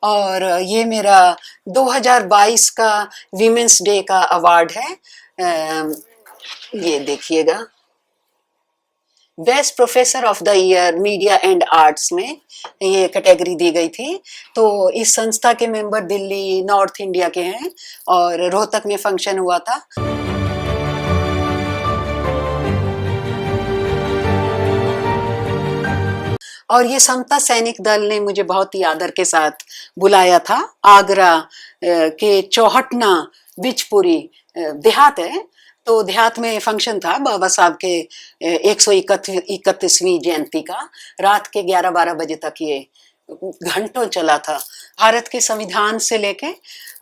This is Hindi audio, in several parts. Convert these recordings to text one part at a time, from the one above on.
और ये मेरा 2022 का वीमेंस डे का अवार्ड है। ये देखिएगा, best professor of the year media and arts में ये कैटेगरी दी गई थी। तो इस संस्था के मेंबर दिल्ली नॉर्थ इंडिया के हैं और रोहतक में फंक्शन हुआ था। और ये समता सैनिक दल ने मुझे बहुत ही आदर के साथ बुलाया था। आगरा के चौहटना बिचपुरी देहात है, तो देहात में फंक्शन था बाबा साहब के 131वीं जयंती का। रात के 11-12 बजे तक ये घंटों चला था। भारत के संविधान से लेके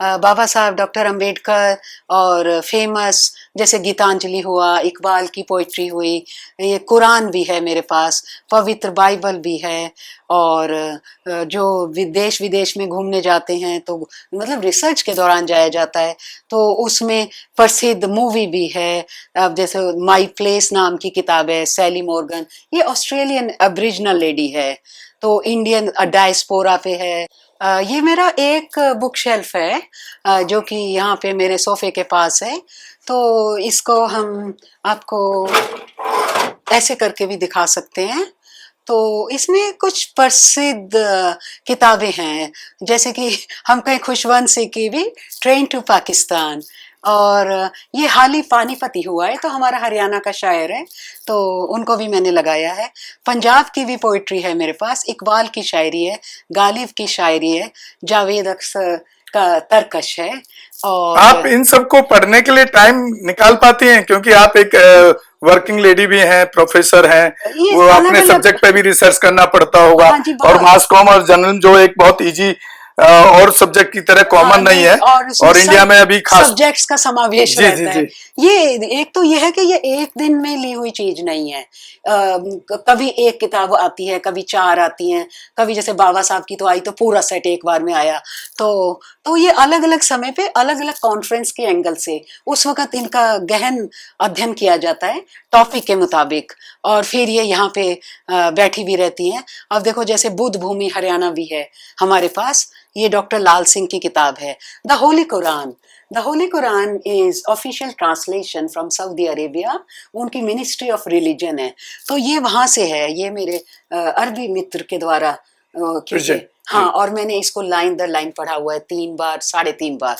बाबा साहब डॉक्टर अंबेडकर और फेमस जैसे गीतांजलि हुआ, इकबाल की पोइट्री हुई, ये कुरान भी है मेरे पास, पवित्र बाइबल भी है। और जो विदेश विदेश में घूमने जाते हैं तो मतलब रिसर्च के दौरान जाया जाता है, तो उसमें प्रसिद्ध मूवी भी है। अब जैसे माई प्लेस नाम की किताब है, सैली मॉर्गन, ये ऑस्ट्रेलियन अब्रिजिनल लेडी है, तो इंडियन डायस्पोरा पे है। ये मेरा एक बुक शेल्फ है जो कि यहाँ पे मेरे सोफे के पास है। तो इसको हम आपको ऐसे करके भी दिखा सकते हैं। तो इसमें कुछ प्रसिद्ध किताबें हैं, जैसे कि हम कहें खुशवंत सिंह की भी ट्रेन टू पाकिस्तान, और ये हाल ही पानीपत हुआ है, तो हमारा हरियाणा का शायर है, तो उनको भी मैंने लगाया है। पंजाब की भी पोइट्री है मेरे पास, इकबाल की शायरी है, गालिब की शायरी है, जावेद अख्तर का तरकश है। और आप इन सबको पढ़ने के लिए टाइम निकाल पाती हैं? क्योंकि आप एक वर्किंग लेडी भी हैं, प्रोफेसर हैं, वो अपने सब्जेक्ट पे भी रिसर्च करना पड़ता होगा। हाँ जी, और मास कॉम और जर्नलिज्म जो एक बहुत इजी और सब्जेक्ट की तरह कॉमन नहीं है, और इंडिया में अभी खास सब्जेक्ट्स का समावेश रहता है। ये एक तो ये है कि ये एक दिन में ली हुई चीज नहीं है। कभी एक किताब आती है, कभी 4 आती हैं, कभी जैसे बाबा साहब की तो आई तो पूरा सेट एक बार में आया। तो ये अलग अलग समय पे अलग अलग कॉन्फ्रेंस के एंगल से उस वक्त इनका गहन अध्ययन किया जाता है टॉपिक के मुताबिक, और फिर ये यहाँ पे बैठी भी रहती हैं। अब देखो जैसे बुद्ध भूमि हरियाणा भी है हमारे पास, ये डॉक्टर लाल सिंह की किताब है, the Holi Quran. The Holi Quran is official translation from Saudi Arabia, उनकी मिनिस्ट्री ऑफ रिलीजन है। तो ये वहां से है, ये मेरे अरबी मित्र के द्वारा हाँ, और मैंने इसको लाइन दर लाइन पढ़ा हुआ है 3 बार 3.5 बार।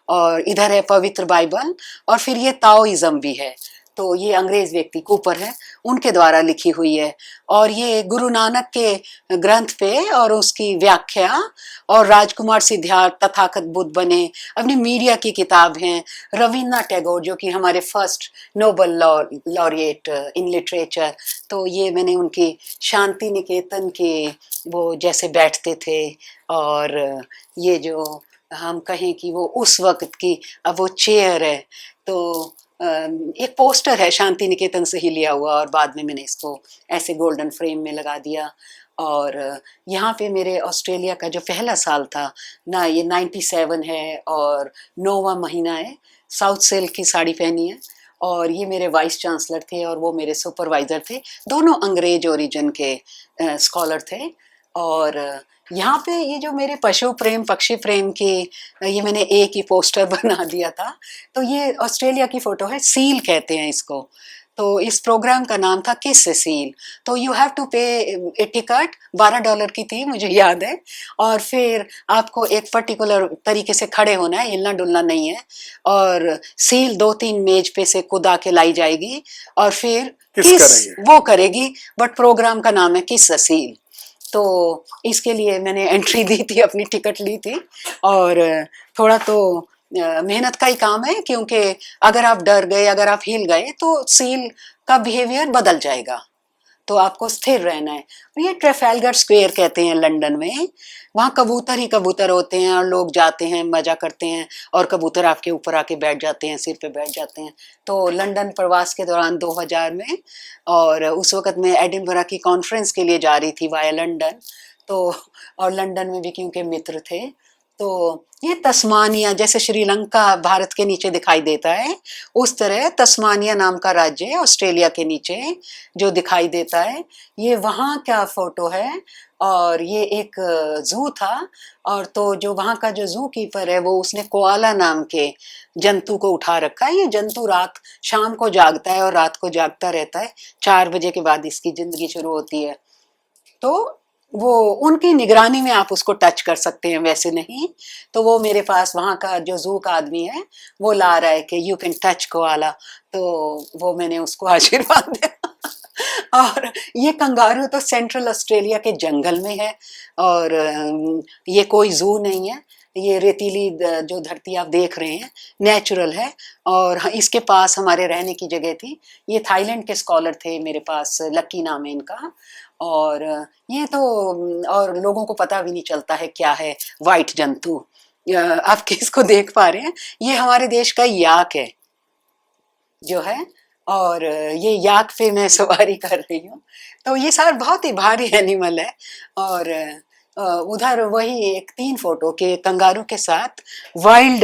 और इधर है पवित्र बाइबल, और फिर ये ताओइज्म भी है, तो ये अंग्रेज व्यक्ति कूपर है, उनके द्वारा लिखी हुई है। और ये गुरु नानक के ग्रंथ पे और उसकी व्याख्या, और राजकुमार सिद्धार्थ तथागत बुद्ध बने अपनी मीडिया की किताब है। रविन्द्रनाथ टैगोर जो कि हमारे first Nobel laureate in literature, तो ये मैंने उनकी शांति निकेतन के वो जैसे बैठते थे, और ये जो हम कहें कि वो उस वक्त की अब वो चेयर है, तो एक पोस्टर है शांति निकेतन से ही लिया हुआ, और बाद में मैंने इसको ऐसे गोल्डन फ्रेम में लगा दिया। और यहाँ पे मेरे ऑस्ट्रेलिया का जो पहला साल था ना, ये 97 है और 9वां महीना है। साउथ सिल्क की साड़ी पहनी है, और ये मेरे वाइस चांसलर थे और वो मेरे सुपरवाइजर थे, दोनों अंग्रेज ओरिजिन के स्कॉलर थे। और यहाँ पे ये जो मेरे पशु प्रेम पक्षी प्रेम की ये मैंने एक ही पोस्टर बना दिया था, तो ये ऑस्ट्रेलिया की फोटो है, सील कहते हैं इसको। तो इस प्रोग्राम का नाम था किस से सील। तो यू हैव टू पे ए टिकट, $12 की थी मुझे याद है, और फिर आपको एक पर्टिकुलर तरीके से खड़े होना है, हिलना डुलना नहीं है, और सील 2-3 मेज पे से कुदा के लाई जाएगी, और फिर किस वो करेगी, बट प्रोग्राम का नाम है किस से सील। तो इसके लिए मैंने एंट्री दी थी, अपनी टिकट ली थी, और थोड़ा तो मेहनत का ही काम है, क्योंकि अगर आप डर गए, अगर आप हिल गए तो सील का बिहेवियर बदल जाएगा, तो आपको स्थिर रहना है। ये ट्रेफाल्गर स्क्वायर कहते हैं लंदन में, वहाँ कबूतर ही कबूतर होते हैं, और लोग जाते हैं मजा करते हैं, और कबूतर आपके ऊपर आके बैठ जाते हैं, सिर पे बैठ जाते हैं। तो लंदन प्रवास के दौरान 2000 में, और उस वक़्त मैं एडिनबरा की कॉन्फ्रेंस के लिए जा रही थी वाया लंदन, तो और लंदन में भी क्योंकि मित्र थे, तो ये तस्मानिया, जैसे श्रीलंका भारत के नीचे दिखाई देता है, उस तरह तस्मानिया नाम का राज्य है ऑस्ट्रेलिया के नीचे जो दिखाई देता है, ये वहाँ का फोटो है। और ये एक जू था, और तो जो वहाँ का जो जू कीपर है वो उसने कोआला नाम के जंतु को उठा रखा है। ये जंतु रात शाम को जागता है और रात को जागता रहता है, 4 बजे के बाद इसकी जिंदगी शुरू होती है। तो वो उनकी निगरानी में आप उसको टच कर सकते हैं, वैसे नहीं। तो वो मेरे पास वहाँ का जो जू का आदमी है वो ला रहा है कि यू कैन टच कोआला, तो वो मैंने उसको आशीर्वाद दिया। और ये कंगारू तो सेंट्रल ऑस्ट्रेलिया के जंगल में है, और ये कोई जू नहीं है, ये रेतीली जो धरती आप देख रहे हैं नेचुरल है। और इसके पास हमारे रहने की जगह थी। ये थाईलैंड के स्कॉलर थे मेरे पास, लकी नाम है इनका। और ये तो और लोगों को पता भी नहीं चलता है क्या है वाइट जंतु। आप किसको देख पा रहे हैं, ये हमारे देश का याक है जो है, और ये याक पे मैं सवारी कर रही हूँ। तो ये सारा बहुत ही भारी एनिमल है। और उधर वही एक 3 फोटो के कंगारू के साथ वाइल्ड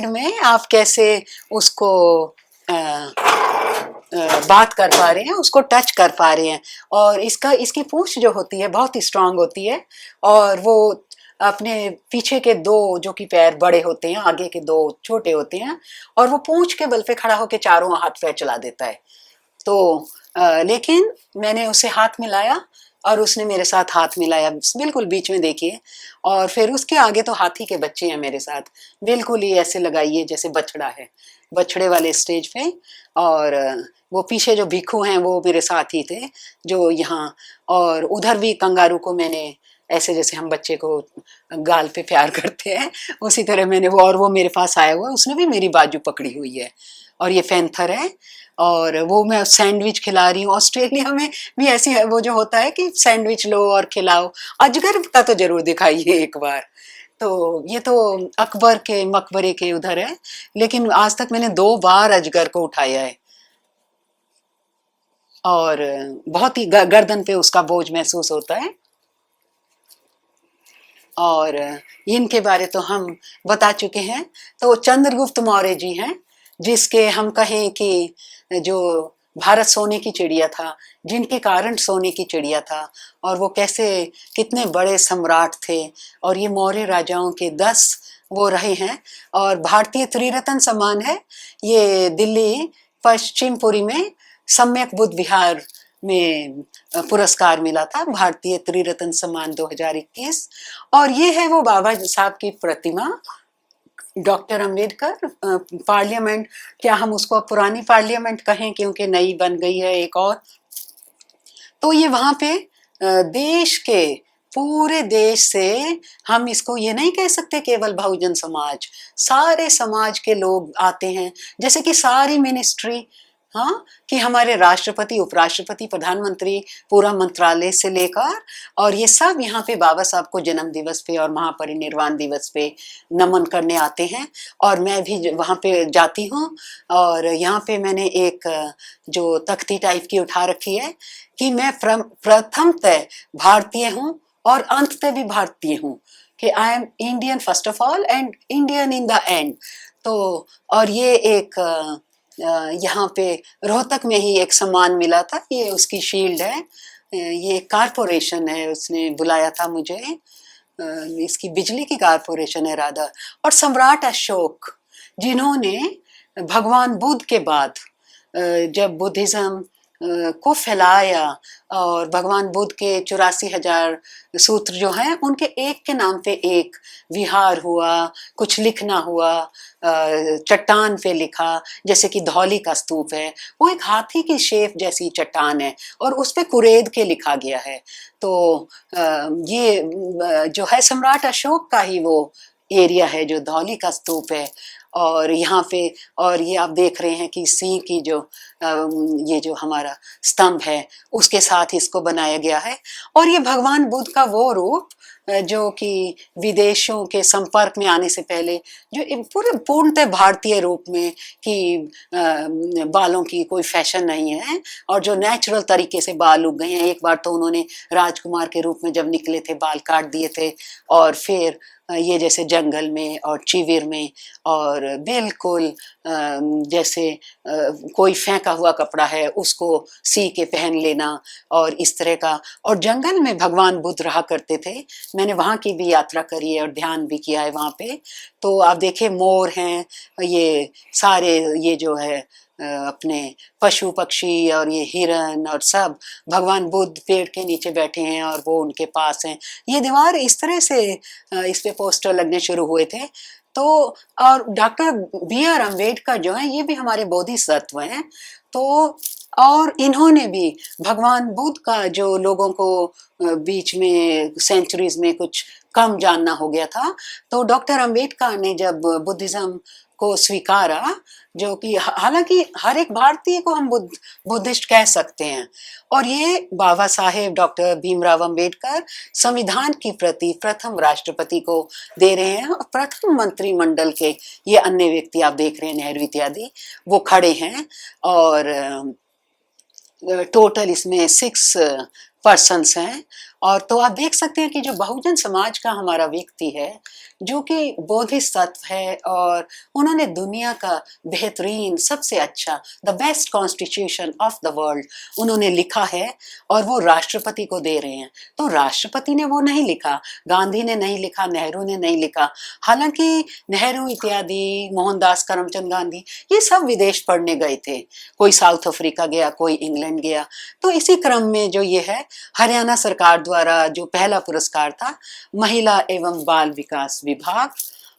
में आप कैसे उसको बात कर पा रहे हैं, उसको टच कर पा रहे हैं। और इसकी पूंछ जो होती है बहुत ही स्ट्रांग होती है, और वो अपने पीछे के 2 जो कि पैर बड़े होते हैं, आगे के 2 छोटे होते हैं, और वो पूंछ के बल पे खड़ा होकर चारों हाथ पैर चला देता है। तो लेकिन मैंने उसे हाथ मिलाया और उसने मेरे साथ हाथ मिलाया, बिल्कुल बीच में देखिए। और फिर उसके आगे तो हाथी के बच्चे हैं मेरे साथ, बिल्कुल ही ऐसे लगाइए जैसे बछड़ा है, बछड़े वाले स्टेज पे। और वो पीछे जो भिक्खू हैं वो मेरे साथ ही थे जो यहाँ। और उधर भी कंगारू को मैंने ऐसे, जैसे हम बच्चे को गाल पे प्यार करते हैं, उसी तरह मैंने वो मेरे पास आया हुआ, उसने भी मेरी बाजू पकड़ी हुई है। और ये पैंथर है, और वो मैं सैंडविच खिला रही हूँ। ऑस्ट्रेलिया में भी ऐसी है, वो जो होता है कि सैंडविच लो और खिलाओ। अजगर का तो जरूर दिखाइए एक बार। तो ये तो अकबर के मकबरे के उधर है, लेकिन आज तक मैंने 2 बार अजगर को उठाया है, और बहुत ही गर्दन पे उसका बोझ महसूस होता है। और इनके बारे तो हम बता चुके हैं। तो चंद्रगुप्त मौर्य जी हैं, जिसके हम कहें कि जो भारत सोने की चिड़िया था, जिनके कारण सोने की चिड़िया था, और वो कैसे कितने बड़े सम्राट थे। और ये मौर्य राजाओं के 10 वो रहे हैं। और भारतीय त्रिरत्न सम्मान है, ये दिल्ली पश्चिमपुरी में सम्यक बुद्ध विहार में पुरस्कार मिला था, भारतीय त्रिरत्न सम्मान 2021। और ये है वो बाबा साहब की प्रतिमा, डॉक्टर अम्बेडकर। पार्लियामेंट, क्या हम उसको अब पुरानी पार्लियामेंट कहें क्योंकि नई बन गई है एक और। तो ये वहाँ पे देश के पूरे देश से, हम इसको ये नहीं कह सकते केवल बहुजन समाज, सारे समाज के लोग आते हैं। जैसे कि सारी मिनिस्ट्री, हाँ, कि हमारे राष्ट्रपति, उपराष्ट्रपति, प्रधानमंत्री, पूरा मंत्रालय से लेकर, और ये सब यहाँ पे बाबा साहब को जन्म दिवस पे और महापरिनिर्वाण दिवस पे नमन करने आते हैं। और मैं भी वहाँ पे जाती हूँ। और यहाँ पे मैंने एक जो तख्ती टाइप की उठा रखी है कि मैं प्रथमतः भारतीय हूँ और अंततः भी भारतीय हूँ, कि I am Indian first of all and Indian in the end. तो और ये एक यहाँ पे रोहतक में ही एक सम्मान मिला था, ये उसकी शील्ड है। ये कारपोरेशन है, उसने बुलाया था मुझे, इसकी बिजली की कारपोरेशन है राधा। और सम्राट अशोक, जिन्होंने भगवान बुद्ध के बाद जब बुद्धिज्म को फैलाया, और भगवान बुद्ध के 84,000 सूत्र जो हैं, उनके एक के नाम पे एक विहार हुआ, कुछ लिखना हुआ, चट्टान पे लिखा, जैसे कि धौली का स्तूप है, वो एक हाथी की शेप जैसी चट्टान है और उस पे कुरेद के लिखा गया है। तो ये जो है सम्राट अशोक का ही वो एरिया है जो धौली का स्तूप है। और यहाँ पे, और ये आप देख रहे हैं कि सिंह की जो ये जो हमारा स्तंभ है उसके साथ इसको बनाया गया है। और ये भगवान बुद्ध का वो रूप जो कि विदेशों के संपर्क में आने से पहले जो पूरे पूर्णतः भारतीय रूप में कि बालों की कोई फैशन नहीं है और जो नेचुरल तरीके से बाल उग गए हैं। एक बार तो उन्होंने राजकुमार के रूप में जब निकले थे बाल काट दिए थे, और फिर ये जैसे जंगल में और चिविर में, और बिल्कुल जैसे कोई फेंका हुआ कपड़ा है उसको सी के पहन लेना और इस तरह का। और जंगल में भगवान बुद्ध रहा करते थे, मैंने वहाँ की भी यात्रा करी है और ध्यान भी किया है वहाँ पे। तो आप देखिए मोर हैं, ये सारे ये जो है अपने पशु पक्षी और ये हिरन और सब भगवान बुद्ध पेड़ के नीचे बैठे हैं और वो उनके पास हैं। ये दीवार इस तरह से इस पे पोस्टर लगने शुरू हुए थे। तो और डॉक्टर B.R. अम्बेडकर जो है ये भी हमारे बोधिसत्व हैं। तो और इन्होंने भी भगवान बुद्ध का जो लोगों को बीच में सेंचुरीज में कुछ कम जानना हो गया था, तो डॉक्टर अम्बेडकर ने जब बुद्धिज्म को स्वीकारा, जो कि हालांकि हर एक भारतीय को हम बुद्धिस्ट कह सकते हैं, और ये बाबा साहेब डॉक्टर भीमराव अंबेडकर संविधान की प्रति प्रथम राष्ट्रपति को दे रहे हैं, और प्रथम मंत्रिमंडल के ये अन्य व्यक्ति आप देख रहे हैं नेहरू इत्यादि वो खड़े हैं। और टोटल इसमें 6 पर्सन्स हैं। और तो आप देख सकते हैं कि जो बहुजन समाज का हमारा व्यक्ति है जो कि बोधिसत्व है, और उन्होंने दुनिया का बेहतरीन सबसे अच्छा the best constitution of the world उन्होंने लिखा है और वो राष्ट्रपति को दे रहे हैं। तो राष्ट्रपति ने वो नहीं लिखा, गांधी ने नहीं लिखा, नेहरू ने नहीं लिखा। हालांकि नेहरू इत्यादि, मोहनदास करमचंद गांधी ये सब विदेश पढ़ने गए थे, कोई साउथ अफ्रीका गया, कोई इंग्लैंड गया। तो इसी क्रम में जो ये है हरियाणा सरकार द्वारा जो पहला पुरस्कार था महिला एवं बाल विकास विभाग,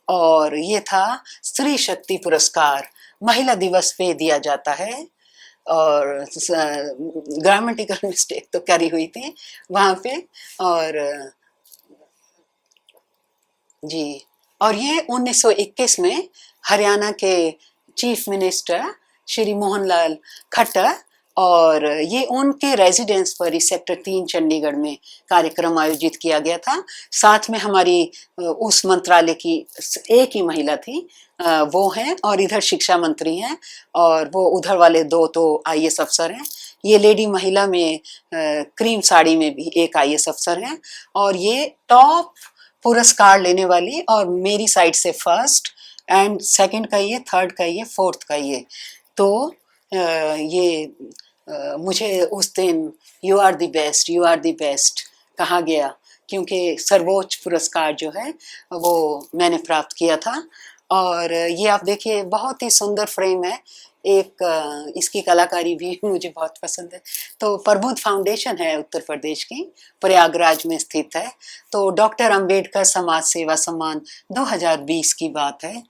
और ये था स्त्री शक्ति पुरस्कार, महिला दिवस पे दिया जाता है। और ग्रामेटिकल मिस्टेक तो करी हुई थी वहाँ पे। और जी, और ये 1921 में हरियाणा के चीफ मिनिस्टर श्री मोहनलाल खट्टर, और ये उनके रेजिडेंस पर ही सेक्टर 3 चंडीगढ़ में कार्यक्रम आयोजित किया गया था। साथ में हमारी उस मंत्रालय की एक ही महिला थी, वो हैं, और इधर शिक्षा मंत्री हैं, और वो उधर वाले 2 तो IAS अफसर हैं। ये लेडी महिला में क्रीम साड़ी में भी एक IAS अफसर हैं, और ये टॉप पुरस्कार लेने वाली, और मेरी साइड से फर्स्ट एंड सेकंड का ये, थर्ड का ये, फोर्थ का ये। तो ये मुझे उस दिन you are the best, you are the best कहा गया, क्योंकि सर्वोच्च पुरस्कार जो है वो मैंने प्राप्त किया था। और ये आप देखिए बहुत ही सुंदर फ्रेम है, एक इसकी कलाकारी भी मुझे बहुत पसंद है। तो प्रबुद्ध फाउंडेशन है उत्तर प्रदेश की, प्रयागराज में स्थित है। तो डॉक्टर अंबेडकर समाज सेवा सम्मान 2020 की बात है।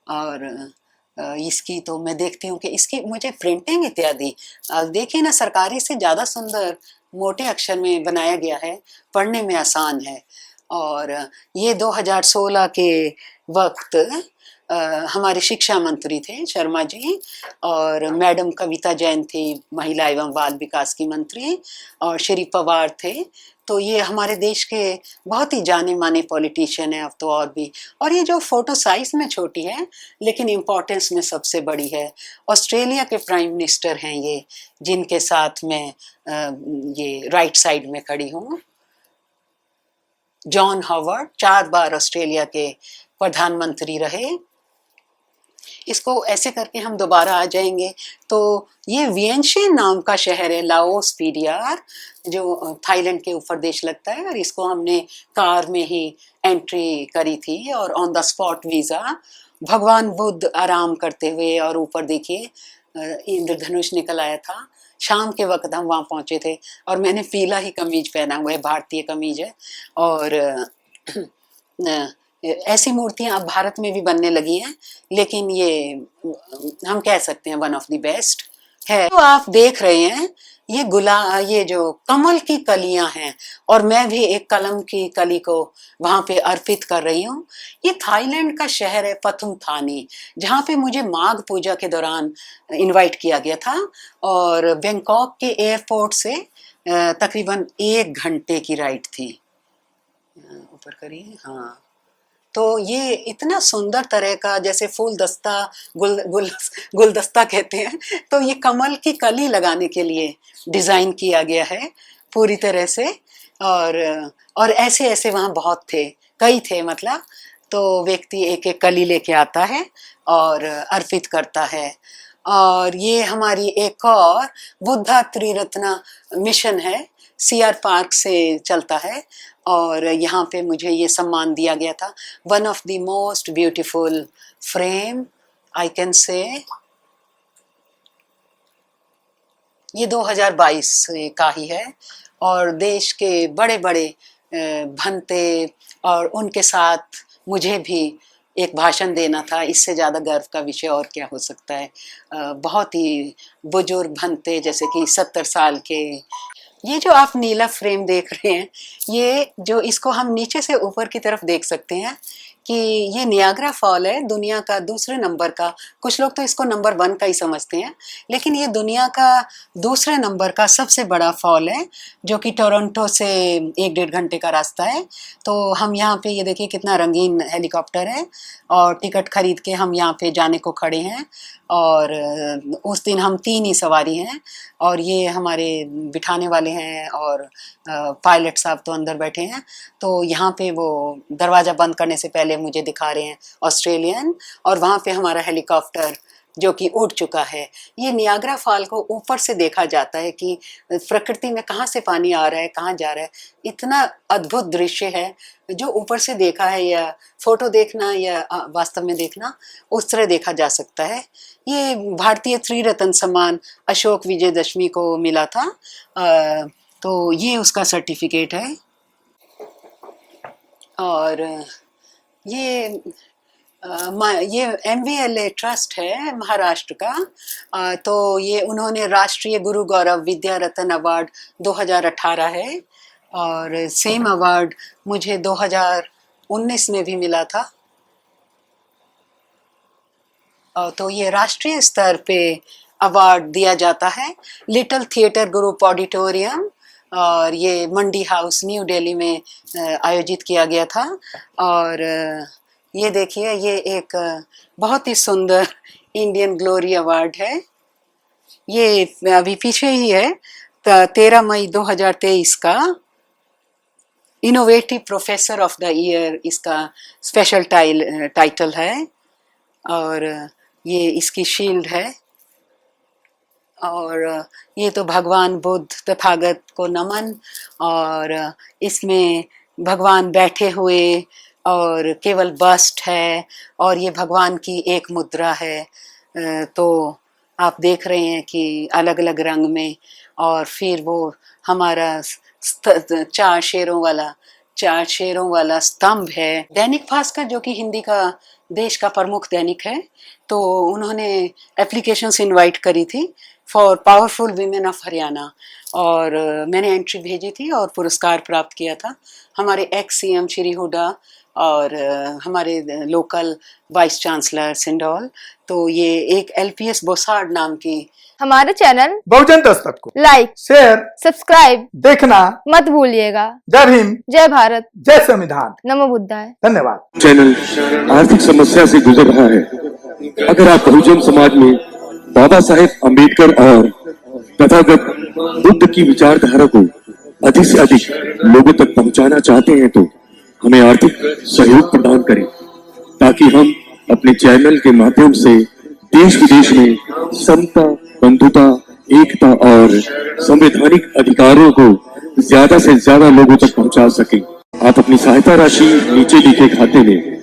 और इसकी तो मैं देखती हूँ कि इसकी मुझे प्रिंटिंग इत्यादि देखिए ना, सरकारी से ज़्यादा सुंदर मोटे अक्षर में बनाया गया है, पढ़ने में आसान है। और ये 2016 के वक्त हमारे शिक्षा मंत्री थे शर्मा जी, और मैडम कविता जैन थी महिला एवं बाल विकास की मंत्री, और श्री पवार थे। तो ये हमारे देश के बहुत ही जाने माने पॉलिटिशियन हैं, अब तो और भी। और ये जो फोटो साइज में छोटी है लेकिन इम्पोर्टेंस में सबसे बड़ी है, ऑस्ट्रेलिया के प्राइम मिनिस्टर हैं ये, जिनके साथ मैं ये राइट साइड में खड़ी हूँ। जॉन हॉवर्ड 4 बार ऑस्ट्रेलिया के प्रधानमंत्री रहे। इसको ऐसे करके हम दोबारा आ जाएंगे। तो ये वियेनशियन नाम का शहर है, लाओस PDR, जो थाईलैंड के ऊपर देश लगता है, और इसको हमने कार में ही एंट्री करी थी और ऑन द स्पॉट वीज़ा। भगवान बुद्ध आराम करते हुए, और ऊपर देखिए इंद्रधनुष निकल आया था। शाम के वक्त हम वहाँ पहुँचे थे, और मैंने पीला ही कमीज पहना हुआ है, भारतीय कमीज है। और ऐसी मूर्तियां अब भारत में भी बनने लगी हैं, लेकिन ये हम कह सकते हैं वन ऑफ द बेस्ट है। तो आप देख रहे हैं ये जो कमल की कलियां हैं, और मैं भी एक कलम की कली को वहां पे अर्पित कर रही हूँ। ये थाईलैंड का शहर है पथुमथानी, जहाँ पे मुझे माघ पूजा के दौरान इनवाइट किया गया था, और बैंकॉक के एयरपोर्ट से तकरीबन 1 घंटे की राइड थी। ऊपर करिए, हाँ। तो ये इतना सुंदर तरह का, जैसे फूल दस्ता, गुलदस्ता कहते हैं, तो ये कमल की कली लगाने के लिए डिज़ाइन किया गया है पूरी तरह से। और ऐसे ऐसे वहाँ बहुत थे, कई थे मतलब। तो व्यक्ति एक एक कली लेके आता है और अर्पित करता है। और ये हमारी एक और बुद्धा त्रिरत्न मिशन है, सीआर पार्क से चलता है, और यहाँ पे मुझे ये सम्मान दिया गया था, one of the most beautiful frame I can say. ये 2022 का ही है, और देश के बड़े बड़े भंते, और उनके साथ मुझे भी एक भाषण देना था। इससे ज़्यादा गर्व का विषय और क्या हो सकता है। बहुत ही बुजुर्ग भंते, जैसे कि 70 साल के। ये जो आप नीला फ्रेम देख रहे हैं, ये जो इसको हम नीचे से ऊपर की तरफ देख सकते हैं कि ये नियाग्रा फॉल है, दुनिया का दूसरे नंबर का। कुछ लोग तो इसको नंबर 1 का ही समझते हैं, लेकिन ये दुनिया का दूसरे नंबर का सबसे बड़ा फॉल है, जो कि टोरंटो से 1-1.5 घंटे का रास्ता है। तो हम यहाँ पे, ये देखिए कितना रंगीन हेलीकॉप्टर है, और टिकट खरीद के हम यहाँ पे जाने को खड़े हैं। और उस दिन हम 3 ही सवारी हैं, और ये हमारे बिठाने वाले हैं, और पायलट साहब तो अंदर बैठे हैं। तो यहाँ पे वो दरवाज़ा बंद करने से पहले मुझे दिखा रहे हैं ऑस्ट्रेलियन, और वहाँ पे हमारा हेलीकॉप्टर जो कि उड़ चुका है। ये नियाग्रा फॉल को ऊपर से देखा जाता है कि प्रकृति में कहाँ से पानी आ रहा है, कहाँ जा रहा है। इतना अद्भुत दृश्य है, जो ऊपर से देखा है, या फोटो देखना या वास्तव में देखना, उस तरह देखा जा सकता है। ये भारतीय त्रिरत्न सम्मान अशोक विजयदशमी को मिला था, तो ये उसका सर्टिफिकेट है। और ये MVLA ट्रस्ट है महाराष्ट्र का। तो ये उन्होंने राष्ट्रीय गुरु गौरव विद्या रत्न अवार्ड 2018 है, और सेम अवार्ड मुझे 2019 में भी मिला था। तो ये राष्ट्रीय स्तर पे अवार्ड दिया जाता है। लिटिल थिएटर ग्रुप ऑडिटोरियम, और ये मंडी हाउस न्यू दिल्ली में आयोजित किया गया था। और ये देखिए, ये एक बहुत ही सुंदर इंडियन ग्लोरी अवार्ड है। ये अभी पीछे ही है, 13 मई 2023 का innovative professor of the year इसका स्पेशल टाइटल है। और ये इसकी शील्ड है। और ये तो भगवान बुद्ध तथागत को नमन, और इसमें भगवान बैठे हुए, और केवल बस्ट है, और ये भगवान की एक मुद्रा है। तो आप देख रहे हैं कि अलग अलग रंग में, और फिर वो हमारा 4 शेरों वाला स्तंभ है। दैनिक भास्कर, जो कि हिंदी का देश का प्रमुख दैनिक है, तो उन्होंने एप्लीकेशंस इनवाइट करी थी for powerful women of Haryana, और मैंने एंट्री भेजी थी और पुरस्कार प्राप्त किया था। हमारे एक्स CM श्री हुड्डा, और हमारे लोकल वाइस चांसलर सिंडोल। तो ये एक LPS बोसार्ड नाम की। हमारे चैनल बहुजन दस्तक को लाइक, शेयर, सब्सक्राइब देखना मत भूलिएगा। जय हिंद, जय भारत, जय संविधान, नमो बुद्धाय। धन्यवाद। चैनल आर्थिक समस्या से गुजर रहा है। अगर आप बहुजन समाज में बाबा साहेब अम्बेडकर और तथागत बुद्ध की विचारधारा को अधिक से अधिक लोगों तक पहुंचाना चाहते हैं, तो हमें आर्थिक सहयोग प्रदान करें, ताकि हम अपने चैनल के माध्यम से देश विदेश में समता, बंधुता, एकता और संवैधानिक अधिकारों को ज्यादा से ज्यादा लोगों तक पहुंचा सके। आप अपनी सहायता राशि नीचे लिखे खाते में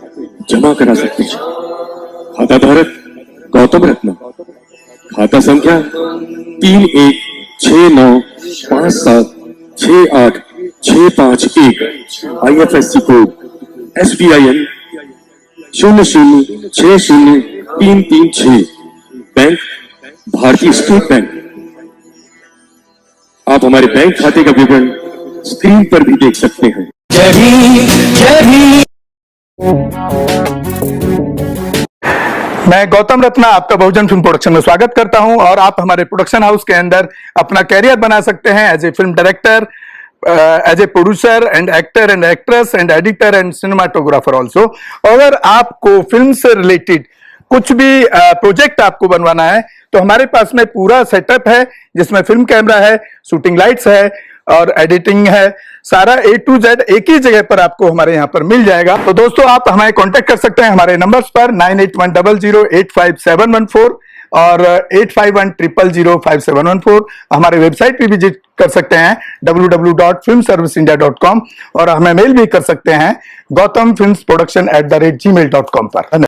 जमा करा सकते हैं। खाता धारक गौतम रत्न, खाता संख्या 3169576861, IFSC कोड SBIN 0060336, बैंक भारतीय स्टेट बैंक। आप हमारे बैंक खाते का विवरण स्क्रीन पर भी देख सकते हैं। जय भीम, जय भीम। मैं गौतम रत्ना आपका बहुजन फिल्म प्रोडक्शन में स्वागत करता हूं और आप हमारे प्रोडक्शन हाउस के अंदर अपना कैरियर बना सकते हैं as a film director, as a producer and actor and actress and editor and cinematographer also. अगर आपको फिल्म से रिलेटेड कुछ भी प्रोजेक्ट आपको बनवाना है तो हमारे पास में पूरा सेटअप है, जिसमें फिल्म कैमरा है, शूटिंग लाइट्स है और एडिटिंग है। सारा A to Z एक ही जगह पर आपको हमारे यहाँ पर मिल जाएगा। तो दोस्तों आप हमें कांटेक्ट कर सकते हैं हमारे नंबर्स पर 9810085714 और 8510005714। हमारे वेबसाइट पे विजिट कर सकते हैं www.filmserviceindia.com और हमें मेल भी कर सकते हैं gautamfilmsproduction@gmail.com पर।